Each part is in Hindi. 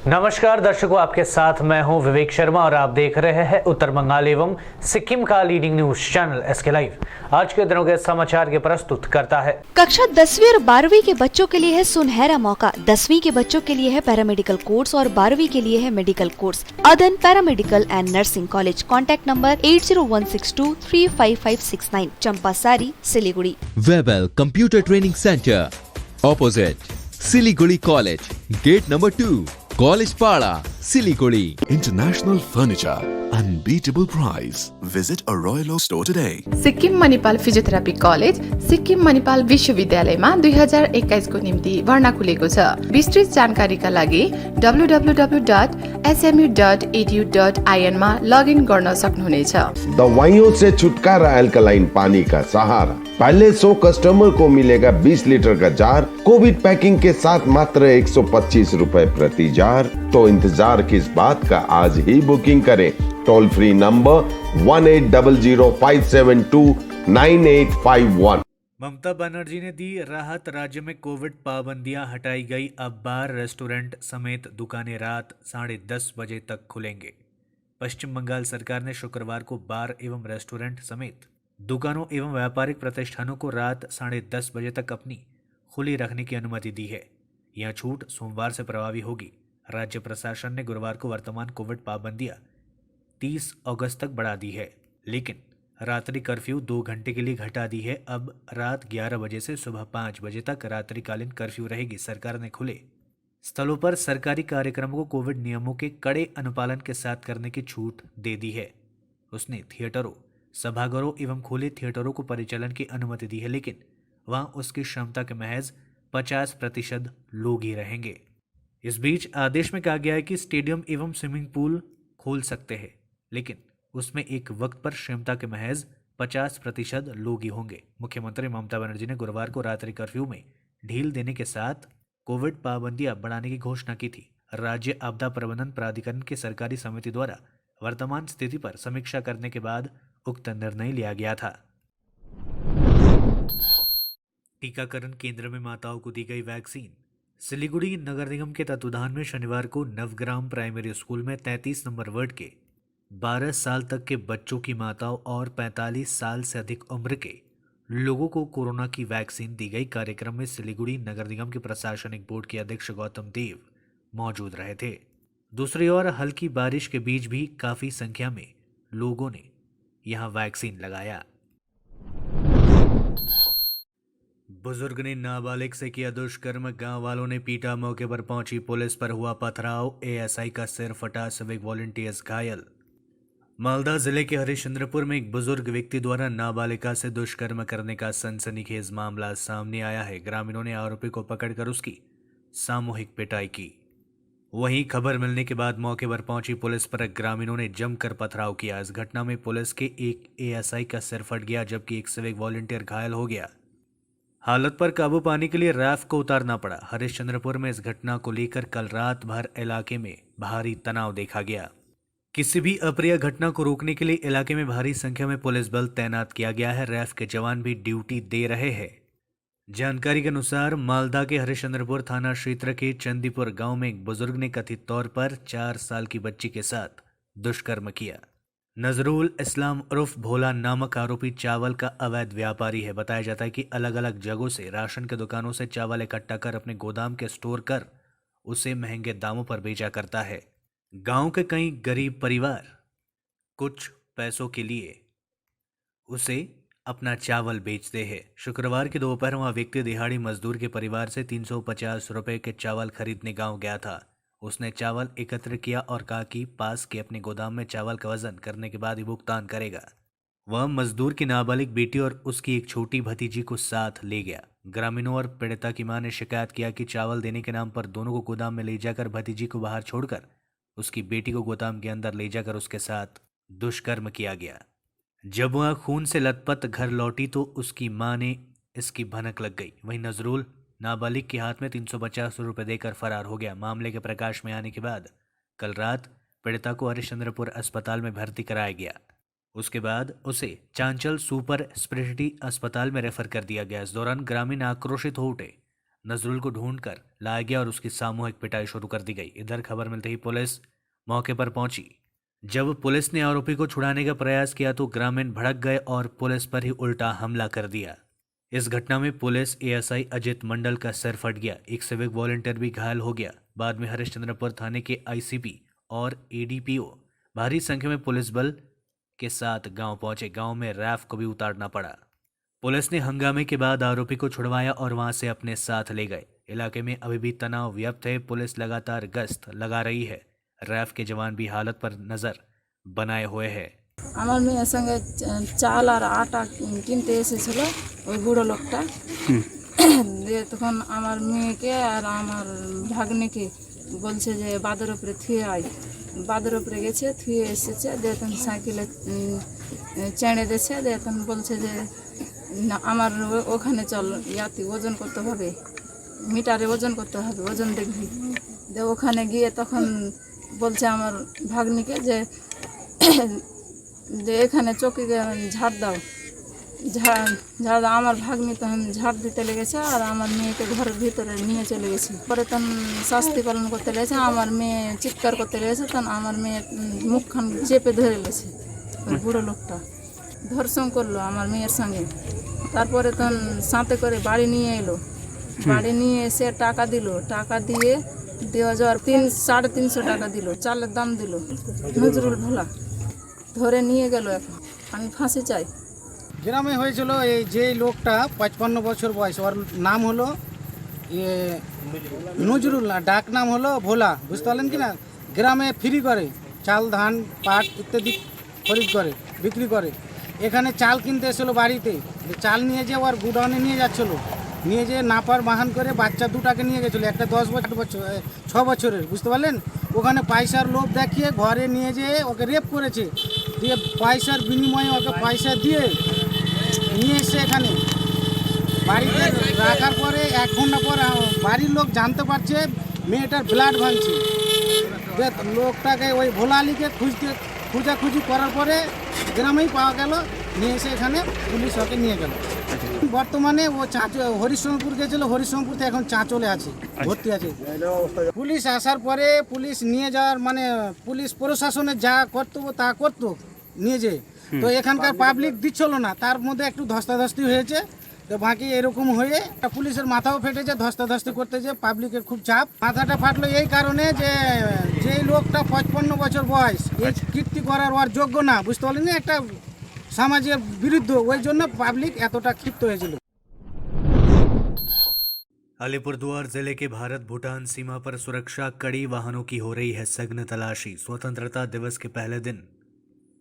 नमस्कार दर्शकों, आपके साथ मैं हूं विवेक शर्मा और आप देख रहे हैं उत्तर बंगाल एवं सिक्किम का leading news channel SK live. आज के दिनों के समाचार के प्रस्तुत करता है। कक्षा 10वीं और 12वीं के बच्चों के लिए है सुनहरा मौका। 10वीं के बच्चों के लिए है पैरामेडिकल कोर्स और 12वीं के लिए है मेडिकल कोर्स। अदन paramedical and nursing college. Contact number 8016235569, Champasari, Siliguri. Webel computer training centre opposite Siliguri college, gate number 2, college Para, Siliguri. International Furniture, unbeatable price. Visit a Royal Oak store today. Sikkim Manipal physiotherapy college Sikkim Manipal विश्वविद्यालयमा 2021 को निम्ति भर्ना खुलेको छ। विस्तृत जानकारीका लागि www.smu.edu.in मा लगइन गर्न सक्नुहुनेछ। दवाइयों से छुटकारा एल्कलाइन पानी का सहारा। पहले 100 कस्टमर को मिलेगा 20 लीटर का जार। कोविड पैकिंग के साथ मात्र 125 रुपए प्रति जार। तो इंतजार किस बात का, आज ही बुकिंग करें। Toll free number 180057298851। Mamata Banerjee ने दी राहत। राज्य में कोविड पाबंदियां हटाई गई। अब बार, रेस्टोरेंट समेत दुकानें रात 10:30 बजे तक खुलेंगे। पश्चिम बंगाल सरकार ने शुक्रवार को बार एवं रेस्टोरेंट समेत दुकानों एवं व्यापारिक प्रतिष्ठानों को रात 10:30 बजे तक अपनी खुली रखने की अनुमति दी है। यह छूट सोमवार से प्रभावी होगी। राज्य प्रशासन ने गुरुवार को वर्तमान कोविड पाबंदियां 30 अगस्त तक बढ़ा दी है, लेकिन रात्रि कर्फ्यू 2 घंटे के लिए घटा दी है। अब रात 11 बजे से सुबह 5 बजे तक रात्रिकालीन कर्फ्यू रहेगी। सरकार ने खुले स्थलों पर सरकारी कार्यक्रमों को कोविड नियमों के कड़े अनुपालन के साथ करने की छूट दे दी है। उसने थिएटरों, सभागारों एवं खुले थिएटरों को परिचालन की अनुमति दी है, लेकिन वहां उसकी क्षमता के महज 50% लोग ही रहेंगे। इस बीच आदेश में कहा गया है कि स्टेडियम एवं स्विमिंग पूल खोल सकते हैं, लेकिन उसमें एक वक्त पर क्षमता के महज 50% लोग ही होंगे। मुख्यमंत्री ममता बनर्जी ने गुरुवार को रात्रि कर्फ्यू में ढील देने के साथ कोविड पाबंदियां बढ़ाने की घोषणा की थी। राज्य आपदा प्रबंधन प्राधिकरण की सरकारी समिति द्वारा वर्तमान स्थिति पर समीक्षा करने के बाद उक्त निर्णय लिया गया था। टीकाकरण केंद्र में माताओं को दी गई वैक्सीन। सिलीगुड़ी नगर निगम के तत्वाधान में शनिवार को नवग्राम प्राइमरी स्कूल में 33 नंबर वार्ड के 12 साल तक के बच्चों की माताओं और 45 साल से अधिक उम्र के लोगों को कोरोना की वैक्सीन दी गई। कार्यक्रम में सिलीगुड़ी नगर निगम के प्रशासनिक बोर्ड के अध्यक्ष गौतम देव मौजूद रहे थे। दूसरी ओर हल्की बारिश के बीच भी काफी संख्या में लोगों ने यहां वैक्सीन लगाया। बुजुर्ग ने नाबालिग से किया दुष्कर्म, गांव वालों ने पीटा, मौके पर पहुंची पुलिस पर हुआ पथराव, एएसआई का सिर फटा, सिविक वॉलंटियर्स घायल। मालदा जिले के हरिश्चंद्रपुर में एक बुजुर्ग व्यक्ति द्वारा नाबालिगा से दुष्कर्म करने का सनसनीखेज मामला सामने आया है। ग्रामीणों ने आरोपी को पकड़कर उसकी सामूहिक पिटाई की। वहीं खबर मिलने के बाद मौके पर पहुंची पुलिस पर ग्रामीणों ने जमकर पथराव किया। इस घटना में पुलिस के एक एएसआई का सिर फट गया, जबकि एक सिविक वॉलंटियर घायल हो गया। हालत पर काबू पाने के लिए रैफ को उतारना पड़ा। हरिश्चंद्रपुर में इस घटना को लेकर कल रात भर इलाके में भारी तनाव देखा गया। किसी भी अप्रिय घटना को रोकने के लिए इलाके में भारी संख्या में पुलिस बल तैनात किया गया है। रैफ के जवान भी ड्यूटी दे रहे हैं। जानकारी के अनुसार मालदा के हरिश्चंद्रपुर थाना क्षेत्र के चंदीपुर गांव में एक बुजुर्ग ने कथित तौर पर 4 साल की बच्ची के साथ दुष्कर्म किया। नजरुल इस्लाम उर्फ भोला नामक आरोपी चावल का अवैध व्यापारी है। बताया जाता है कि अलग अलग जगहों से राशन के दुकानों से चावल इकट्ठा कर अपने गोदाम के स्टोर कर उसे महंगे दामों पर बेचा करता है। गांव के कई गरीब परिवार कुछ पैसों के लिए उसे अपना चावल बेचते हैं। शुक्रवार की दोपहर वह व्यक्ति दिहाड़ी मजदूर के परिवार से 350 रुपए के चावल खरीदने गांव गया था। उसने चावल एकत्र किया और कहा कि पास के अपने गोदाम में चावल का वजन करने के बाद ही भुगतान करेगा। वह मजदूर की नाबालिग बेटी और उसकी एक छोटी भतीजी को साथ ले गया। ग्रामीणों और पीड़िता की मां ने शिकायत किया कि चावल देने के नाम पर दोनों को गोदाम में ले जाकर भतीजी को बाहर छोड़कर उसकी बेटी को गोदाम के अंदर ले जाकर उसके साथ दुष्कर्म किया गया। जब वह खून से लथपथ घर लौटी तो उसकी मां ने इसकी भनक लग गई। वहीं नजरुल नाबालिग के हाथ में 350 रुपए देकर फरार हो गया। मामले के प्रकाश में आने के बाद कल रात पीड़िता को हरिश्चंद्रपुर अस्पताल में भर्ती कराया गया। उसके बाद उसे चांचल सुपर स्पेशलिटी अस्पताल में रेफर कर दिया गया। इस दौरान ग्रामीण आक्रोशित हो उठे। नजरुल को ढूंढकर लाया गया और उसकी सामूहिक पिटाई शुरू कर दी गई। इधर खबर मिलते ही पुलिस मौके पर पहुंची। जब पुलिस ने आरोपी को छुड़ाने का प्रयास किया तो ग्रामीण भड़क गए और पुलिस पर ही उल्टा हमला कर दिया। इस घटना में पुलिस एएसआई अजित मंडल का सिर फट गया। एक सिविक वॉलंटियर भी घायल हो गया। बाद में हरिश्चंद्रपुर थाने के आईसीपी और एडीपीओ भारी संख्या में पुलिस बल के साथ गांव पहुंचे। गांव में रैफ को भी उतारना पड़ा। पुलिस ने हंगामे के बाद आरोपी को छुड़वाया और वहां से अपने साथ ले गए। इलाके में अभी भी तनाव व्याप्त है। पुलिस लगातार गश्त लगा रही है। रैफ के जवान भी हालत पर नजर बनाए हुए हैं। আমার মেয়ের সঙ্গে চাল আর আটা কিনতে এসেছিল ওই বুড়ো লোকটা। দিয়ে তখন আমার মেয়েকে আর আমার ভাগ্নিকে বলছে যে বাদের উপরে থুয়ে আয়। বাদের উপরে গেছে, থুয়ে এসেছে। দিয়ে তখন সাইকেলে চেড়ে দিয়েছে। দিয়ে তখন বলছে যে না আমার ওখানে চল, ইয়াতে ওজন করতে হবে, মিটারে ওজন করতে হবে, ওজন দেখবি। দিয়ে ওখানে গিয়ে তখন বলছে আমার ভাগ্নিকে যে যে এখানে চকিকে ঝাড় দাও, ঝাড় দাও। আমার ভাগ্নি তখন ঝাড় দিতে লেগেছে আর আমার মেয়েকে ঘরের ভিতরে নিয়ে চলে গেছে। পরে তখন শাস্তি পালন করতে লেগেছে। আমার মেয়ে চিৎকার করতে লেগেছে। তখন আমার মেয়ে মুখখান চেপে ধরে লেগেছে। ওই বুড়ো লোকটা ধর্ষণ করলো আমার মেয়ের সঙ্গে। তারপরে তখন সাথে করে বাড়ি নিয়ে এলো। বাড়ি নিয়ে এসে টাকা দিল। টাকা দিয়ে দেওয়া যাওয়ার 350 টাকা দিল। চালের দাম দিল। নজরুল ভোলা ধরে নিয়ে গেল। এখন আমি ফাঁসি চাই। গ্রামে হয়েছিল এই যে লোকটা 55 বছর বয়স, ওর নাম হলো নজরুল, ডাক নাম হলো ভোলা। বুঝতে পারলেন কি না? গ্রামে ফ্রি করে চাল, ধান, পাট ইত্যাদি খরিদ করে, বিক্রি করে। এখানে চাল কিনতে এসেছিলো বাড়িতে। চাল নিয়ে যে ওর গুডাউনে নিয়ে যাচ্ছিলো। নিয়ে যেয়ে নাপার বাহান করে বাচ্চা দুটাকে নিয়ে গেছিলো। একটা 10 বছর 6 বছরের। বুঝতে পারলেন? ওখানে পয়সার লোভ দেখিয়ে ঘরে নিয়ে যেয়ে ওকে রেপ করেছে। দিয়ে পয়সার বিনিময়ে ওকে পয়সা দিয়ে নিয়ে এসে এখানে বাড়িতে রাখার পরে 1 ঘন্টা পর বাড়ির লোক জানতে পারছে মেয়েটার ব্লাড ভাঙছে। লোকটাকে ওই ভোলা আলীকে খোঁজাখুঁজি করার পরে গ্রামেই পাওয়া গেল। নিয়ে এসে এখানে পুলিশ ওকে নিয়ে গেল। বর্তমানে ও হরিশ্চন্দ্রপুর গেছিল। হরিশ্চন্দ্রপুরতে এখন চাঁচলে আছে, ভর্তি আছে। পুলিশ আসার পরে পুলিশ নিয়ে যাওয়ার মানে পুলিশ প্রশাসনের যা কর্তব্য তা করতো নিয়ে যে, তো এখানকার পাবলিক দিচ্ছিল না। তার মধ্যে একটু ধস্তাধস্তি হয়েছে। তো বাকি এরকম হয়ে পুলিশের মাথাও ফেটেছে। ধস্তাধস্তি করতে যে পাবলিকের খুব চাপ। মাথাটা ফাটলো এই কারণে যে যেই লোকটা 55 বছর বয়স, এই কীর্তি করার ওর যোগ্য না। বুঝতে পারলেন? একটা সমাজের বিরুদ্ধে, ওই জন্য পাবলিক এতটা ক্ষিপ্ত হয়েছিল। अलीपुरद्वार जिले के भारत भूटान सीमा पर सुरक्षा कड़ी, वाहनों की हो रही है सघन तलाशी। स्वतंत्रता दिवस के पहले दिन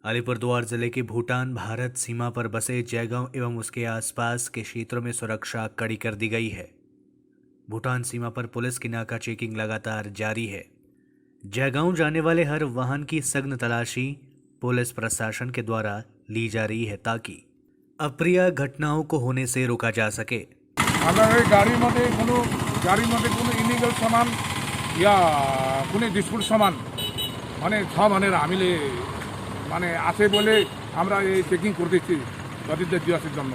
अलीपुरद्वार जिले के भूटान भारत सीमा पर बसे जयगांव एवं उसके आसपास के क्षेत्रों में सुरक्षा कड़ी कर दी गई है। भूटान सीमा पर पुलिस की नाका चेकिंग लगातार जारी है। जयगांव जाने वाले हर वाहन की सघन तलाशी पुलिस प्रशासन के द्वारा ली जा रही है ताकि अप्रिय घटनाओं को होने से रोका जा सके। আপনার গাড়ির মধ্যে কোনো ইলিগাল সামান ইয়া কোনো ডিসপুট সামান মানে সব আমিলে মানে আছে বলে আমরা এই চেকিং করতেছি গতিদের দিবসের জন্য।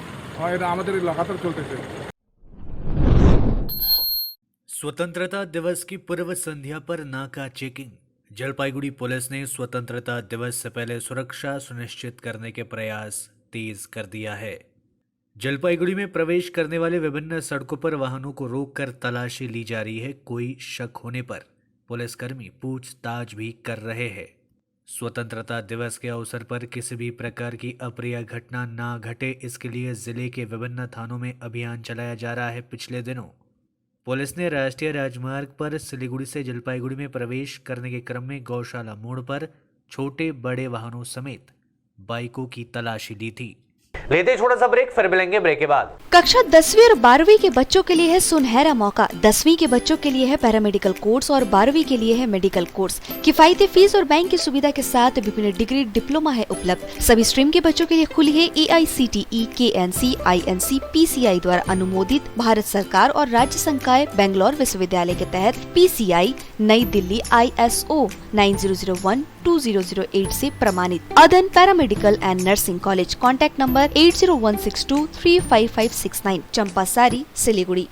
এটা আমাদের লাগাতার চলতেছে। स्वतंत्रता दिवस की पूर्व संध्या पर नाका चेकिंग। जलपाईगुड़ी पुलिस ने स्वतंत्रता दिवस से पहले सुरक्षा सुनिश्चित करने के प्रयास तेज कर दिया है। जलपाईगुड़ी में प्रवेश करने वाले विभिन्न सड़कों पर वाहनों को रोककर तलाशी ली जा रही है। कोई शक होने पर पुलिसकर्मी पूछताछ भी कर रहे हैं। स्वतंत्रता दिवस के अवसर पर किसी भी प्रकार की अप्रिय घटना ना घटे, इसके लिए जिले के विभिन्न थानों में अभियान चलाया जा रहा है। पिछले दिनों पुलिस ने राष्ट्रीय राजमार्ग पर सिलीगुड़ी से जलपाईगुड़ी में प्रवेश करने के क्रम में गौशाला मोड़ पर छोटे बड़े वाहनों समेत बाइकों की तलाशी ली थी। लेते छोटा सा ब्रेक, फिर मिलेंगे ब्रेक के बाद। कक्षा 10वीं और 12वीं के बच्चों के लिए है सुनहरा मौका। 10वीं के बच्चों के लिए है पैरामेडिकल कोर्स और 12वीं के लिए है मेडिकल कोर्स। किफायती फीस और बैंक की सुविधा के साथ विभिन्न डिग्री डिप्लोमा है उपलब्ध। सभी स्ट्रीम के बच्चों के लिए खुली है AICTE, KNC, INC, PCI द्वारा अनुमोदित भारत सरकार और राज्य संकाय बेंगलोर विश्वविद्यालय के तहत PCI नई दिल्ली ISO 9001-2008 से प्रमाणित। अदन paramedical and nursing college. Contact number 8016235569, Champasari, Siliguri.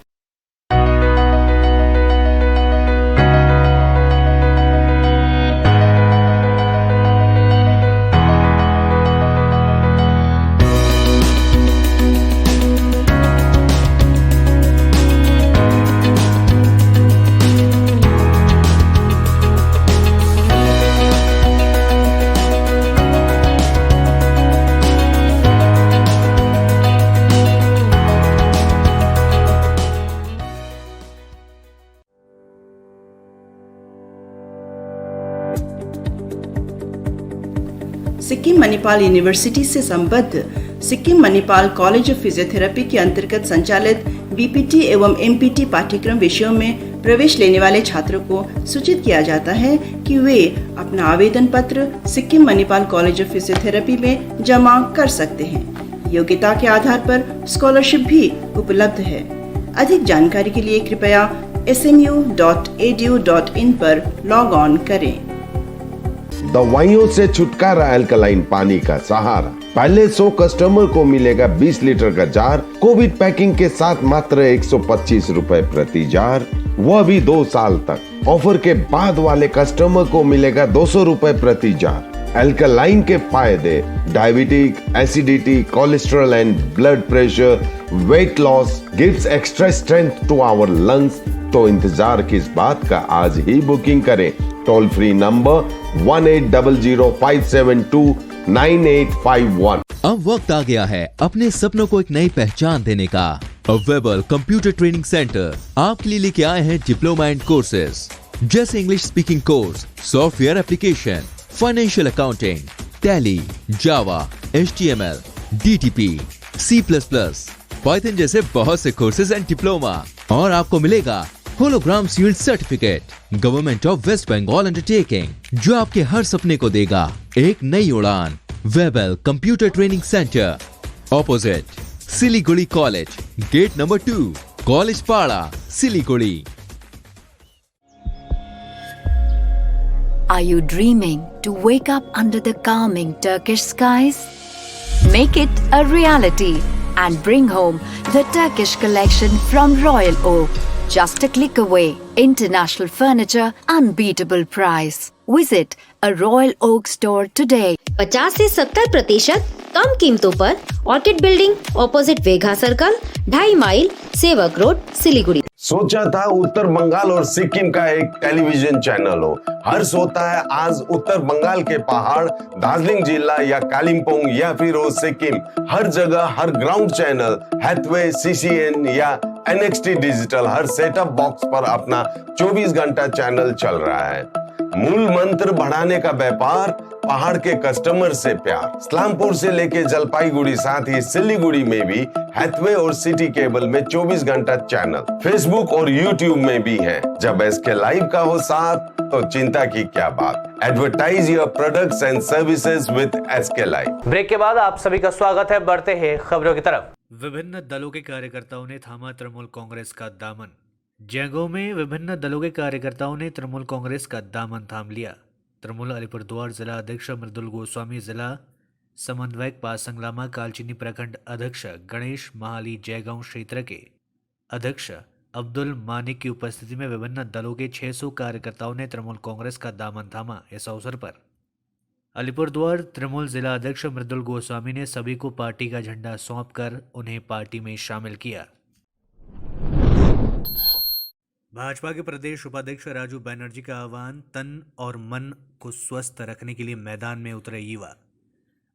Sikkim Manipal university से संबद्ध Sikkim Manipal college of physiotherapy के अंतर्गत संचालित बीपीटी एवं एमपीटी पाठ्यक्रम विषयों में प्रवेश लेने वाले छात्रों को सूचित किया जाता है कि वे अपना आवेदन पत्र Sikkim Manipal college of physiotherapy में जमा कर सकते हैं। योग्यता के आधार पर स्कॉलरशिप भी उपलब्ध है। अधिक जानकारी के लिए कृपया smu.edu.in पर लॉग ऑन करें। दवाइयों से छुटकारा अल्कलाइन पानी का सहारा। पहले 100 कस्टमर को मिलेगा 20 लीटर का जार, कोविड पैकिंग के साथ मात्र 125 रुपए प्रति जार, वह भी 2 साल तक। ऑफर के बाद वाले कस्टमर को मिलेगा 200 रुपए प्रति जार। अल्कलाइन के फायदे diabetic, acidity, cholesterol and blood pressure, weight loss, gives extra strength to our lungs. तो इंतजार किस बात का, आज ही बुकिंग करें। Toll free number 180057298851। अब वक्त आ गया है अपने सपनों को एक नई पहचान देने का। अवेलेबल कंप्यूटर ट्रेनिंग सेंटर आपके लिए लेके आए हैं डिप्लोमा एंड कोर्सेज जैसे English speaking course, software application, financial accounting, Tally, Java, HTML, DTP, C++, Python जैसे बहुत से कोर्सेज एंड डिप्लोमा। और आपको मिलेगा hologram sealed certificate government of west Bengal undertaking, जो आपके हर सपने को देगा एक नई उड़ान। Webel computer training centre, opposite Siliguri college, gate number 2, college Para, Siliguri. Are you dreaming to wake up under the calming Turkish skies? Make it a reality and bring home the Turkish collection from Royal Oak. Just a click away. International furniture, unbeatable price. Visit a Royal Oak store today. 50 से 70% कम कीमतों पर orchid building, opposite Vega circle, 2.5 mile, Sevoke road, Siliguri. सोचा था उत्तर बंगाल और सिक्किम का एक टेलीविजन चैनल हो। हर्ष होता है आज उत्तर बंगाल के पहाड़, दार्जिलिंग जिला या कालिम्पोंग या फिर हो सिक्किम, हर जगह हर ग्राउंड चैनल हैथवे, CCN या NXT डिजिटल हर सेटअप बॉक्स पर अपना 24 घंटा चैनल चल रहा है। मूल मंत्र बढ़ाने का व्यापार, पहाड़ के कस्टमर से प्यार। इस्लामपुर से लेके जलपाईगुड़ी, साथ ही सिलीगुड़ी में भी हैथवे और सिटी केबल में 24 घंटा चैनल, फेसबुक और यूट्यूब में भी है। जब SK लाइव का हो साथ तो चिंता की क्या बात। Advertise your products and services with SK live. Break के बाद आप सभी का स्वागत है। बढ़ते हैं खबरों की तरफ। विभिन्न दलों के कार्यकर्ताओं ने थामा तृणमूल कांग्रेस का दामन। जैगो में विभिन्न दलों के कार्यकर्ताओं ने तृणमूल कांग्रेस का दामन थाम लिया। तृणमूल अलीपुरद्वार जिला अध्यक्ष मृदुल गोस्वामी, जिला समन्वयक पासंग लामा, कालचिनी प्रखंड अध्यक्ष गणेश महाली, जयगांव क्षेत्र के अध्यक्ष अब्दुल मानिक की उपस्थिति में विभिन्न दलों के 600 कार्यकर्ताओं ने तृणमूल कांग्रेस का दामन थामा। इस अवसर पर अलीपुरद्वार तृणमूल जिला अध्यक्ष मृदुल गोस्वामी ने सभी को पार्टी का झंडा सौंपकर उन्हें पार्टी में शामिल किया। भाजपा के प्रदेश उपाध्यक्ष राजू बनर्जी का आह्वान, तन और मन को स्वस्थ रखने के लिए मैदान में उतरे युवा।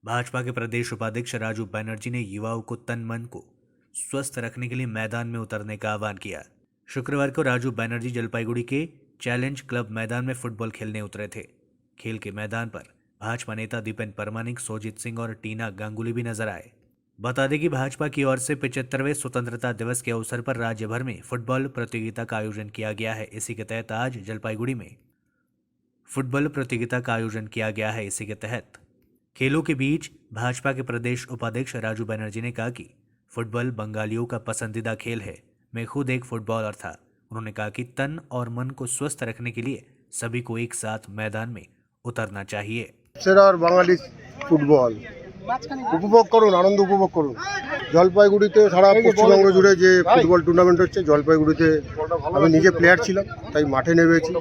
भाजपा के प्रदेश उपाध्यक्ष राजू बनर्जी ने युवाओं को तन मन को स्वस्थ रखने के लिए मैदान में उतरने का आह्वान किया। शुक्रवार को राजू बनर्जी जलपाईगुड़ी के चैलेंज क्लब मैदान में फुटबॉल खेलने उतरे थे। खेल के मैदान पर भाजपा नेता दीपेन परमानिक, सोजित सिंह और टीना गांगुली भी नजर आए। बता दें कि भाजपा की ओर से 75वें स्वतंत्रता दिवस के अवसर पर राज्य भर में फुटबॉल प्रतियोगिता का आयोजन किया गया है। इसी के तहत आज जलपाईगुड़ी में फुटबॉल प्रतियोगिता का आयोजन किया गया है। इसी के तहत खेलों के बीच भाजपा के प्रदेश उपाध्यक्ष राजू बनर्जी ने कहा कि फुटबॉल बंगालियों का पसंदीदा खेल है। मैं खुद एक फुटबॉलर था। उन्होंने कहा कि तन और मन को स्वस्थ रखने के लिए सभी को एक साथ मैदान में उतरना चाहिए। বাঙালি ফুটবল উপভোগ করুন, আনন্দ উপভোগ করুন। জলপাইগুড়িতে সারা পশ্চিমবঙ্গ জুড়ে যে ফুটবল টুর্নামেন্ট হচ্ছে, জলপাইগুড়িতে আমি নিজে প্লেয়ার ছিলাম, তাই মাঠে নেমেছি,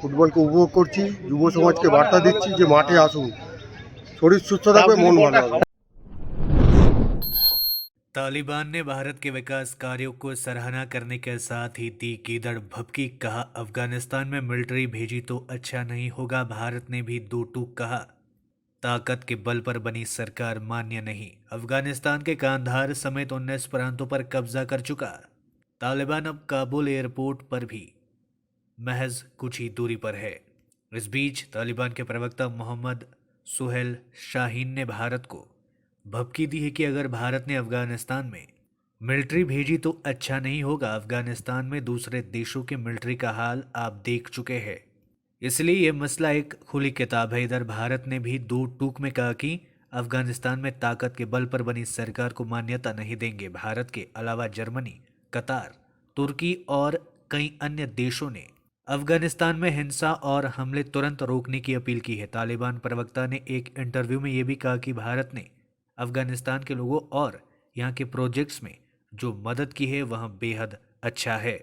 ফুটবলকে উপভোগ করছি। যুব সমাজকে বার্তা দিচ্ছি যে মাঠে আসুন, শরীর সুস্থ থাকবে, মন ভালো হবে। तालिबान ने भारत के विकास कार्यों को सराहना करने के साथ ही दी गीदड़ भभकी। कहा, अफगानिस्तान में मिलिट्री भेजी तो अच्छा नहीं होगा। भारत ने भी दो टूक कहा, ताकत के बल पर बनी सरकार मान्य नहीं। अफगानिस्तान के कांधार समेत 19 प्रांतों पर कब्जा कर चुका। तालिबान अब काबुल एयरपोर्ट पर भी महज कुछ ही दूरी पर है। इस बीच तालिबान के प्रवक्ता मोहम्मद सुहेल शाहीन ने भारत को भभकी दी है कि अगर भारत ने अफगानिस्तान में मिलिट्री भेजी तो अच्छा नहीं होगा। अफगानिस्तान में दूसरे देशों के मिलिट्री का हाल आप देख चुके हैं, इसलिए यह मसला एक खुली किताब है। इधर भारत ने भी दो टूक में कहा कि अफगानिस्तान में ताकत के बल पर बनी सरकार को मान्यता नहीं देंगे। भारत के अलावा जर्मनी, कतार, तुर्की और कई अन्य देशों ने अफगानिस्तान में हिंसा और हमले तुरंत रोकने की अपील की है। तालिबान प्रवक्ता ने एक इंटरव्यू में यह भी कहा कि भारत ने अफगानिस्तान के लोगों और यहाँ के प्रोजेक्ट्स में जो मदद की है वह बेहद अच्छा है।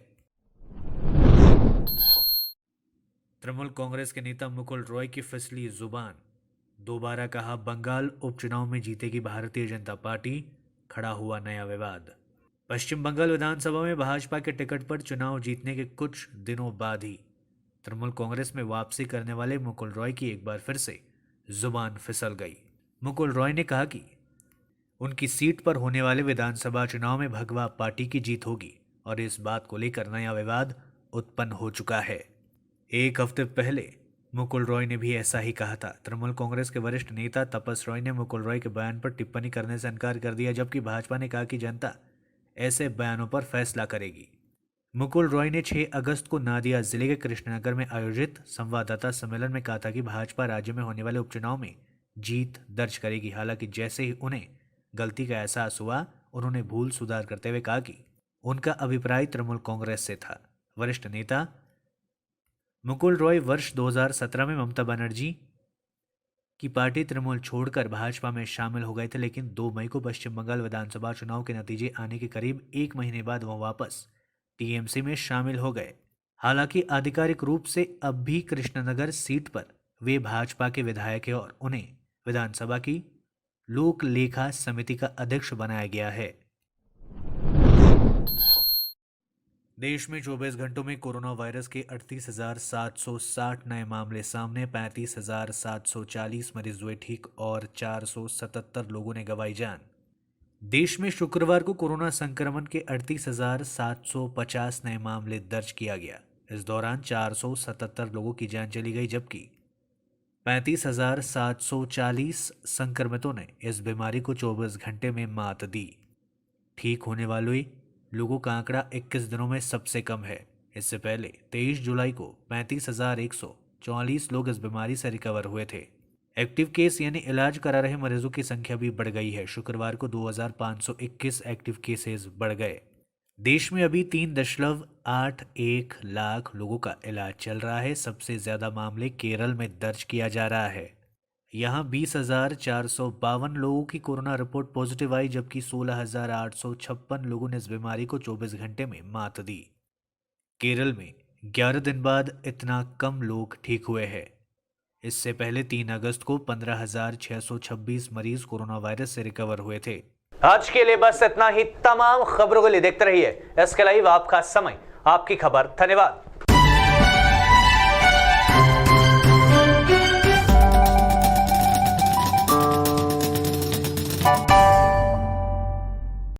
तृणमूल कांग्रेस के नेता मुकुल रॉय की फिसली जुबान, दोबारा कहा बंगाल उपचुनाव में जीतेगी भारतीय जनता पार्टी, खड़ा हुआ नया विवाद। पश्चिम बंगाल विधानसभा में भाजपा के टिकट पर चुनाव जीतने के कुछ दिनों बाद ही तृणमूल कांग्रेस में वापसी करने वाले मुकुल रॉय की एक बार फिर से जुबान फिसल गई। मुकुल रॉय ने कहा कि उनकी सीट पर होने वाले विधानसभा चुनाव में भगवा पार्टी की जीत होगी और इस बात को लेकर नया विवाद उत्पन्न हो चुका है। एक हफ्ते पहले मुकुल रॉय ने भी ऐसा ही कहा था। तृणमूल कांग्रेस के वरिष्ठ नेता तपस रॉय ने मुकुल रॉय के बयान पर टिप्पणी करने से इनकार कर दिया, जबकि भाजपा ने कहा कि जनता ऐसे बयानों पर फैसला करेगी। मुकुल रॉय ने 6 अगस्त को नादिया जिले के कृष्णनगर में आयोजित संवाददाता सम्मेलन में कहा था कि भाजपा राज्य में होने वाले उपचुनाव में जीत दर्ज करेगी। हालांकि जैसे ही उन्हें गलती का एहसास हुआ, उन्होंने भूल सुधार करते हुए कहा कि उनका अभिप्राय तृणमूल कांग्रेस से था। वरिष्ठ नेता मुकुल रॉय वर्ष 2017 में ममता बनर्जी की पार्टी तृणमूल छोड़कर भाजपा में शामिल हो गए थे, लेकिन 2 मई को पश्चिम बंगाल विधानसभा चुनाव के नतीजे आने के करीब 1 महीने बाद वह वापस टीएमसी में शामिल हो गए। हालांकि आधिकारिक रूप से अब भी कृष्णनगर सीट पर वे भाजपा के विधायक हैं और उन्हें विधानसभा की लोक लेखा समिति का अध्यक्ष बनाया गया है। देश में 24 घंटों में कोरोना वायरस के 38,760 नए मामले सामने, 35,740 मरीज हुए ठीक और 477 लोगों ने गंवाई जान। देश में शुक्रवार को कोरोना संक्रमण के 38,750 नए मामले दर्ज किया गया। इस दौरान 477 लोगों की जान चली गई, जबकि 35,740 संक्रमितों ने इस बीमारी को 24 घंटे में मात दी। ठीक होने वाले लोगों का आंकड़ा 21 दिनों में सबसे कम है। इससे पहले 23 जुलाई को 35,144 लोग इस बीमारी से रिकवर हुए थे। एक्टिव केस यानी इलाज करा रहे मरीजों की संख्या भी बढ़ गई है। शुक्रवार को 2,521 एक्टिव केसेस बढ़ गए। देश में अभी 3.81 लाख लोगों का इलाज चल रहा है। सबसे ज्यादा मामले केरल में दर्ज किया जा रहा है। यहाँ 20,452 लोगों की कोरोना रिपोर्ट पॉजिटिव आई, जबकि 16,856 लोगों ने इस बीमारी को 24 घंटे में मात दी। केरल में 11 दिन बाद इतना कम लोग ठीक हुए हैं। इससे पहले 3 अगस्त को 15,626 मरीज कोरोना वायरस से रिकवर हुए थे। आज के लिए बस इतना ही। तमाम खबरों के लिए देखते रहिए SK लाइव, आपका समय, आपकी खबर। धन्यवाद।